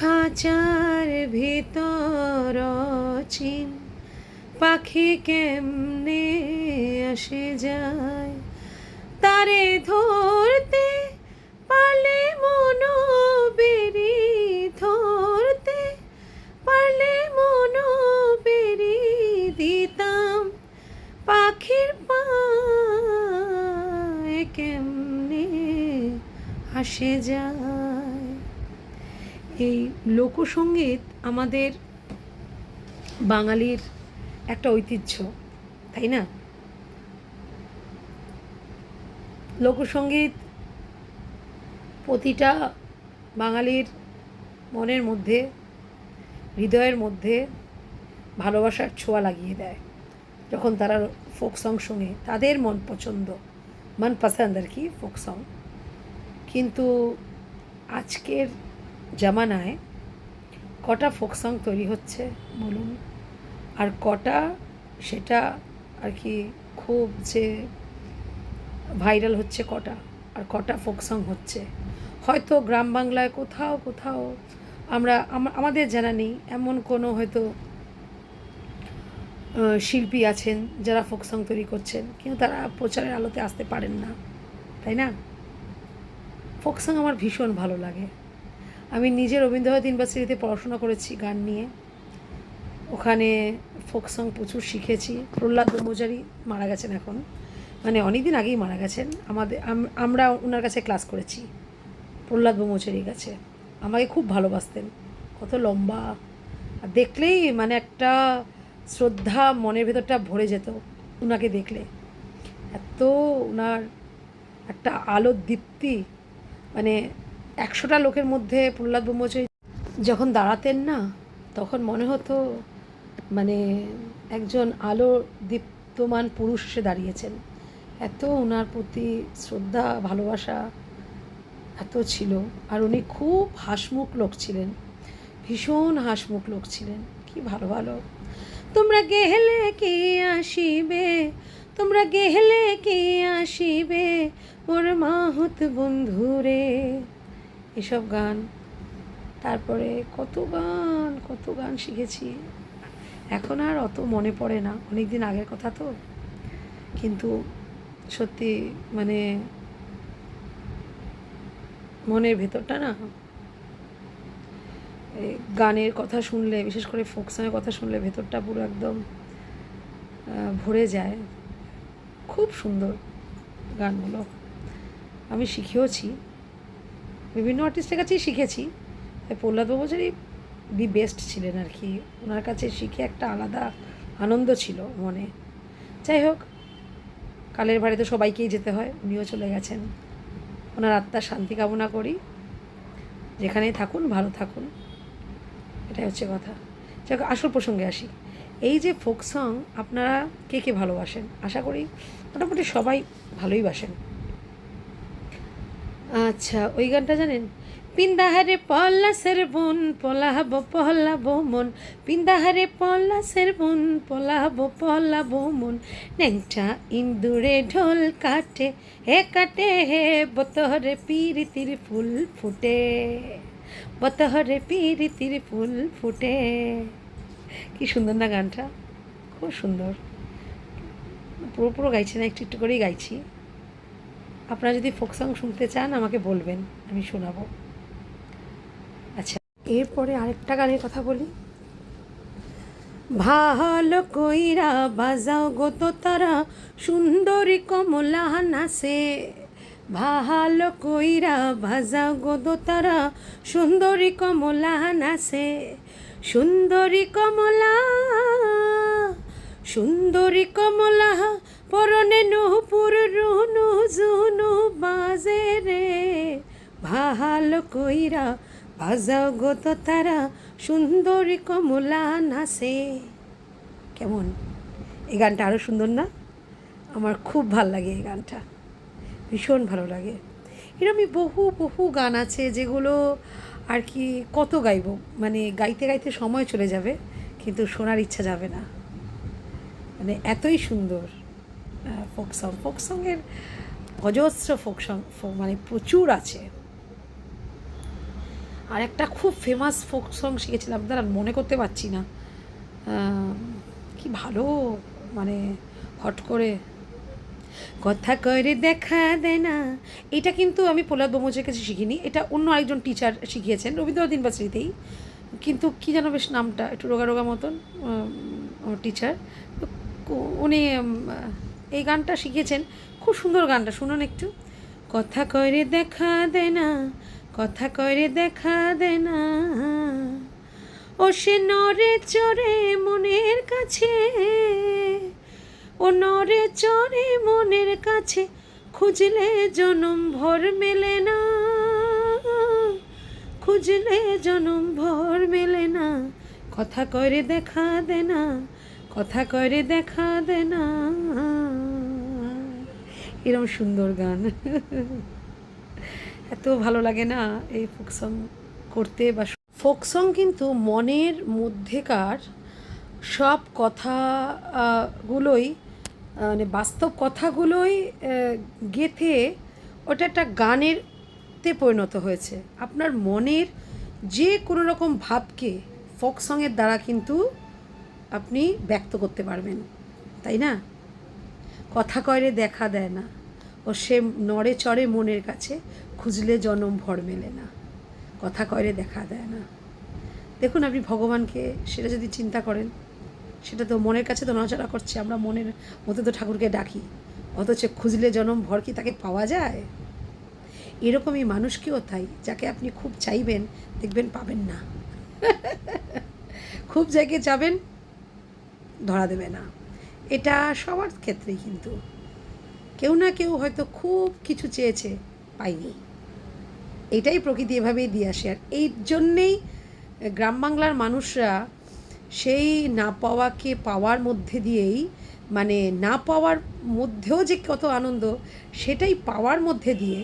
খাঁচার ভিতর চিন পাখি কেমনে আসে যায়, তারে ধরতে পারলে মনো বেরি, ধরতে পারলে মনো বেরি দিতাম পাখির পায়ে কেমনে আসে যায়। এই লোকসঙ্গীত আমাদের বাঙালির একটা ঐতিহ্য, তাই না? লোকসঙ্গীত প্রতিটা বাঙালির মনের মধ্যে, হৃদয়ের মধ্যে ভালোবাসার ছোঁয়া লাগিয়ে দেয়। যখন তারা ফোক সং শোনে, তাদের মন পছন্দ আর কি ফোক সং। কিন্তু আজকের জামানায় কটা ফোক সং তৈরি হচ্ছে বলুন, আর কটা সেটা আর কি খুব যে ভাইরাল হচ্ছে কটা, আর কটা ফোক সং হচ্ছে। হয়তো গ্রাম বাংলায় কোথাও কোথাও আমাদের জানা নেই এমন কোনো হয়তো শিল্পী আছেন যারা ফোক সং তৈরি করছেন, কিন্তু তারা প্রচারের আলোতে আসতে পারেন না, তাই না? ফোক সং আমার ভীষণ ভালো লাগে। আমি নিজে রবীন্দ্রনাথ ইউনিভার্সিটিতে পড়াশোনা করেছি গান নিয়ে, ওখানে ফোক সং প্রচুর শিখেছি। প্রহ্লাদ ব্রহ্মচারী মারা গেছেন এখন, মানে অনেক দিন আগেই মারা গেছেন। আমরা ওনার কাছে ক্লাস করেছি, প্রহ্লাদ ব্রহ্মচারীর কাছে। আমাকে খুব ভালোবাসতেন, কত লম্বা, আর দেখলেই মানে একটা শ্রদ্ধা মনের ভেতরটা ভরে যেত ওনাকে দেখলে। এত ওনার একটা আলোর দীপ্তি, মানে 100টা লোকের মধ্যে প্রহ্লাদ ব্রহ্মচারী যখন দাঁড়াতেন না, তখন মনে হতো মানে একজন আলো দীপ্তমান পুরুষ এসে দাঁড়িয়েছেন। এত ওনার প্রতি শ্রদ্ধা ভালোবাসা এত ছিল। আর উনি খুব হাসমুখ লোক ছিলেন, ভীষণ হাসমুখ লোক ছিলেন। কি ভালো ভালো তোমরা গেলে কি আসিবে, তোমরা গেলে কি আসিবে মোর মাহুত বন্ধুরে, এসব গান। তারপরে কত গান শিখেছি, এখন আর অত মনে পড়ে না, অনেক দিন আগের কথা তো। কিন্তু সত্যি মানে মনের ভেতরটা না গানের কথা শুনলে, বিশেষ করে ফোক সঙের কথা শুনলে ভেতরটা পুরো একদম ভরে যায়। খুব সুন্দর গানগুলো। আমি শিখেওছি, বিভিন্ন আর্টিস্টের কাছেই শিখেছি। প্রহ্লাদ ব্রহ্মচারী দি বেস্ট ছিলেন আর কি। ওনার কাছে শিখে একটা আলাদা আনন্দ ছিল মনে। যাই হোক, কালের ভারে তো সবাইকেই যেতে হয়, উনিও চলে গেছেন। ওনার আত্মার শান্তি কামনা করি, যেখানেই থাকুন ভালো থাকুন, এটাই হচ্ছে কথা। যাই হোক, আসল প্রসঙ্গে আসি। এই যে ফোক সং আপনারা কে কে ভালোবাসেন? আশা করি মোটামুটি সবাই ভালোই বাসেন। আচ্ছা, ওই গানটা জানেন? পিন্দাহারে পলাশের বোন পলাহাব মন, পিন্দাহারে পলাশের বোন পলাহাব মন, ন্যাংটা ইন্দুরে ঢোল কাটে হে বতহরে পিরিতির ফুল ফুটে, বতহরে পিরিতির ফুল ফুটে। কি সুন্দর না গানটা, খুব সুন্দর। পুরো গাইছি না, একটু একটু করেই গাইছি। আপনারা যদি ফোক সং শুনতে চান আমাকে বলবেন, আমি শোনাবো। আচ্ছা, এরপরে আরেকটা গানের কথা বলি। ভালো কইরা বাজাও গো তো তারা সুন্দরী কমলা নাচে, ভালো কইরা বাজাও গো তো তারা সুন্দরী কমলা নাচে, সুন্দরী কমলা, সুন্দরী কমলা পরনে নুপুর রুনু জুনু বাজে রে, ভালো কইরা বাজাও গো তো তারা সুন্দরী কমলা নাচে। কেমন এই গানটা? আরও সুন্দর না? আমার খুব ভাল লাগে এই গানটা, ভীষণ ভালো লাগে। এরকমই বহু গান আছে যেগুলো আর কি কত গাইব, মানে গাইতে গাইতে সময় চলে যাবে কিন্তু শোনার ইচ্ছা যাবে না, মানে এতই সুন্দর ফোক সং। ফোক সঙের অজস্র ফোক সং মানে প্রচুর আছে। আর একটা খুব ফেমাস ফোক সং শিখেছিলাম, দাঁড়ান মনে করতে পারছি না, কি ভালো, মানে হট করে কথা করে দেখা দেয় না। এটা কিন্তু আমি প্রহ্লাদ ব্রহ্মচারীর কাছে শিখিনি, এটা অন্য আরেকজন টিচার শিখিয়েছেন রবীন্দ্রনাথ ইউনিভার্সিটিতেই, কিন্তু কী যেন বেশ নামটা একটু রোগা রোগা মতন টিচার, উনি এই গানটা শিখিয়েছেন। খুব সুন্দর গানটা, শুনুন একটু। কথা করে দেখা দেয় না, কথা করে দেখা দেয় না, ও সে নরে চড়ে মনের কাছে, ও নরে চড়ে মনের কাছে, খুঁজলে জনম ভর মেলে না, খুঁজলে জনম ভর মেলে না, কথা করে দেখা দে না, কথা করে দেখা দে না। এরকম সুন্দর গান, এত ভালো লাগে না এই ফোক সং করতে। বা ফোক সং কিন্তু মনের মধ্যেকার সব কথাগুলোই, মানে বাস্তব কথাগুলোই গেঁথে ওটা একটা গানেরতে পরিণত হয়েছে। আপনার মনের যে কোনো রকম ভাবকে ফোক সঙের দ্বারা কিন্তু আপনি ব্যক্ত করতে পারবেন, তাই না? কথা কয়রে দেখা দেয় না, ও সে নড়ে চড়ে মনের কাছে, খুঁজলে জনম ভর মেলে না, কথা কয়রে দেখা দেয় না। দেখুন আপনি ভগবানকে সেটা যদি চিন্তা করেন, সেটা তো মনের কাছে তো নড়াচড়া করছে, আমরা মনের মধ্যে তো ঠাকুরকে ডাকি, অথচ খুঁজলে জনম ভর কি তাকে পাওয়া যায়? এরকমই মানুষকেও তাই, যাকে আপনি খুব চাইবেন দেখবেন পাবেন না, খুব যাকে যাবেন ধরা দেবে না। এটা সবার ক্ষেত্রেই, কিন্তু কেউ না কেউ হয়তো খুব কিছু চেয়েছে, পাইনি। এটাই প্রকৃতি এভাবেই দিয়ে আসে। আর এই জন্যেই গ্রাম বাংলার মানুষরা সেই না পাওয়াকে পাওয়ার মধ্যে দিয়েই, মানে না পাওয়ার মধ্যেও যে কত আনন্দ, সেটাই পাওয়ার মধ্যে দিয়ে,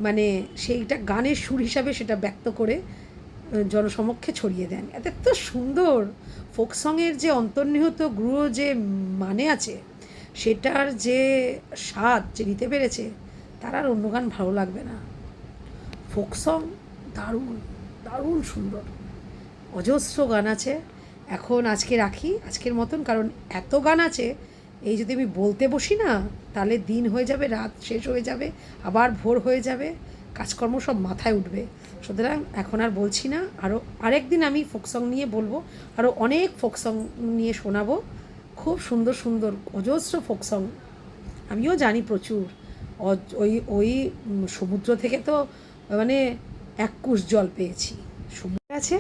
মানে সেইটা গানের সুর হিসাবে সেটা ব্যক্ত করে জনসমক্ষে ছড়িয়ে দেন। এত সুন্দর ফোক সঙের যে অন্তর্নিহিত গৃহ যে মানে আছে, সেটার যে স্বাদ যে নিতে পেরেছে, তার আর অন্য গান ভালো লাগবে না। ফোক সং দারুণ দারুণ সুন্দর, অজস্র গান আছে। এখন আজকে রাখি আজকের মতন, কারণ এত গান আছে, এই যদি আমি বলতে বসি না, তাহলে দিন হয়ে যাবে, রাত শেষ হয়ে যাবে, আবার ভোর হয়ে যাবে, কাজকর্ম সব মাথায় উঠবে। সুতরাং এখন আর বলছি না, আরও আরেক দিন আমি ফোক সং নিয়ে বলবো, আরও অনেক ফোক সং নিয়ে শোনাবো, খুব সুন্দর সুন্দর অজস্র ফোক সং। আমিও জানি প্রচুর, ওই ওই সমুদ্র থেকে তো মানে এক কুশ জল পেয়েছি, সমুদ্র আছে।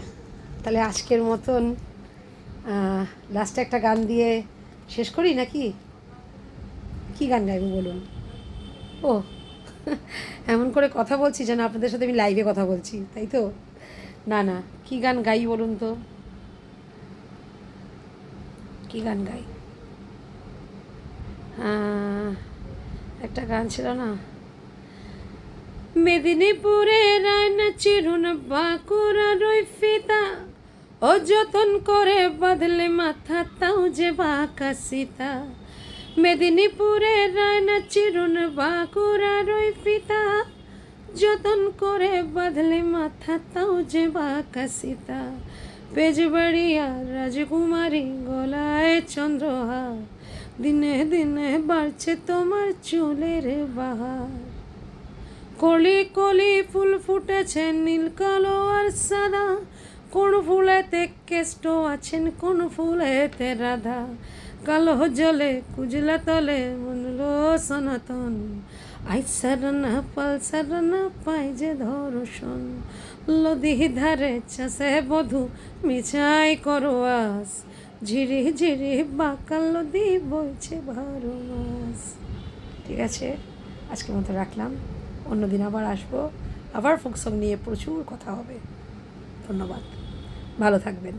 তাহলে আজকের মতন লাস্টে একটা গান দিয়ে শেষ করি নাকি? কি গান গাইব বলুন? ও এমন করে কথা বলছি যেন আপনাদের সাথে আমি লাইভে কথা বলছি, তাই তো? না না, কি গান গাই বলুন তো, কি গান গাই? একটা গান ছিল না, মেদিনীপুরে রায়না চিরুন বাঁকুড়া রই ফিতা, ও যতন করে বাঁধলে মাথা তাও যে বাঁকা সীতা। মেদিনীপুরে রায়না চিরুন বাঁকুড়া রই ফিতা, যতন করে বাঁধলে মাথা তাও যে বাঁকা সীতা। পেজবাড়িয়া রাজকুমারী গলায় চন্দ্রহার, দিনে দিনে বাড়ছে তোমার চুলের বাহার। কলি কলি ফুল ফুটেছে নীল কালো আর সাদা, কোন ফুলেতে কেষ্ট আছেন কোন ফুলেতে রাধা। কালো জলে কুজলা তলে মনলো সনাতন, আইস সারানা পাল সারানা পাই যে ধর্ষণ। লদি ধারে চাষে বধু মিছাই করো আস, ঝিরি ঝিরি বাঁকা লদি বইছে 12 মাস। ঠিক আছে, আজকের মতো রাখলাম, অন্যদিন আবার আসবো, আবার ফোক সং নিয়ে প্রচুর কথা হবে। ধন্যবাদ, ভালো থাকবেন।